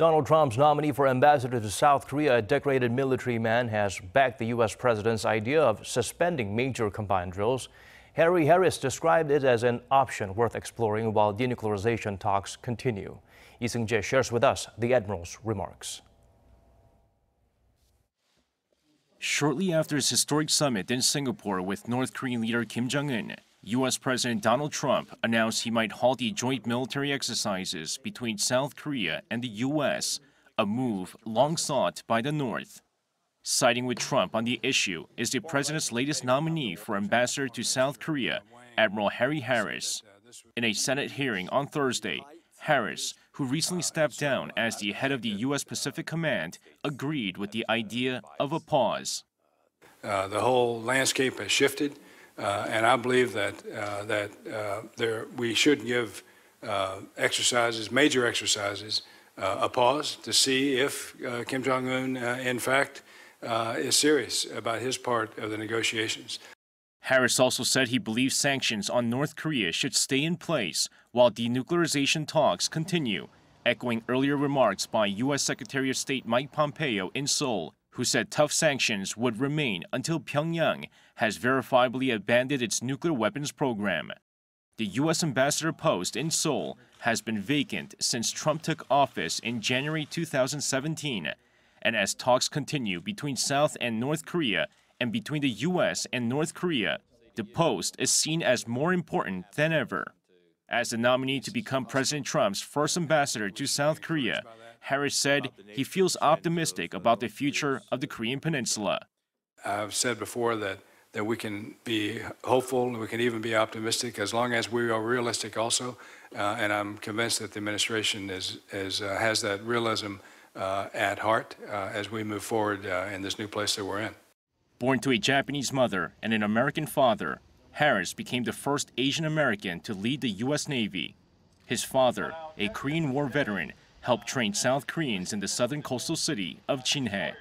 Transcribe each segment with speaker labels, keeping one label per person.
Speaker 1: Donald Trump's nominee for ambassador to South Korea, a decorated military man, has backed the U.S. president's idea of suspending major combined drills. Harry Harris described it as an option worth exploring while denuclearization talks continue. Seung-jae shares with us the Admiral's remarks.
Speaker 2: Shortly after his historic summit in Singapore with North Korean leader Kim Jong-un, U.S. President Donald Trump announced he might halt the joint military exercises between South Korea and the U.S., a move long sought by the North. Siding with Trump on the issue is the president's latest nominee for ambassador to South Korea, Admiral Harry Harris. In a Senate hearing on Thursday, Harris, who recently stepped down as the head of the U.S. Pacific Command, agreed with the idea of a pause.
Speaker 3: The whole landscape has shifted. And I believe that we should give major exercises, a pause to see if Kim Jong-un, in fact, is serious about his part of the negotiations.
Speaker 2: Harris also said he believes sanctions on North Korea should stay in place while denuclearization talks continue, echoing earlier remarks by U.S. Secretary of State Mike Pompeo in Seoul, who said tough sanctions would remain until Pyongyang has verifiably abandoned its nuclear weapons program. The U.S. ambassador post in Seoul has been vacant since Trump took office in January 2017, and as talks continue between South and North Korea and between the U.S. and North Korea, the post is seen as more important than ever. As the nominee to become President Trump's first ambassador to South Korea, Harris said he feels optimistic about the future of the Korean Peninsula.
Speaker 3: I've said before that we can be hopeful and we can even be optimistic as long as we are realistic also. And I'm convinced that the administration has that realism at heart as we move forward in this new place that we're in.
Speaker 2: Born to a Japanese mother and an American father, Harris became the first Asian American to lead the U.S. Navy. His father, a Korean War veteran, helped train South Koreans in the southern coastal city of Jinhae.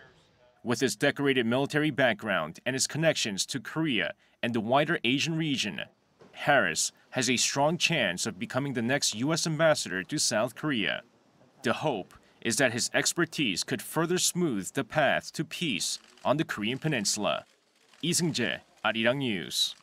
Speaker 2: With his decorated military background and his connections to Korea and the wider Asian region, Harris has a strong chance of becoming the next U.S. ambassador to South Korea. The hope is that his expertise could further smooth the path to peace on the Korean Peninsula. Seung-jae, Arirang News.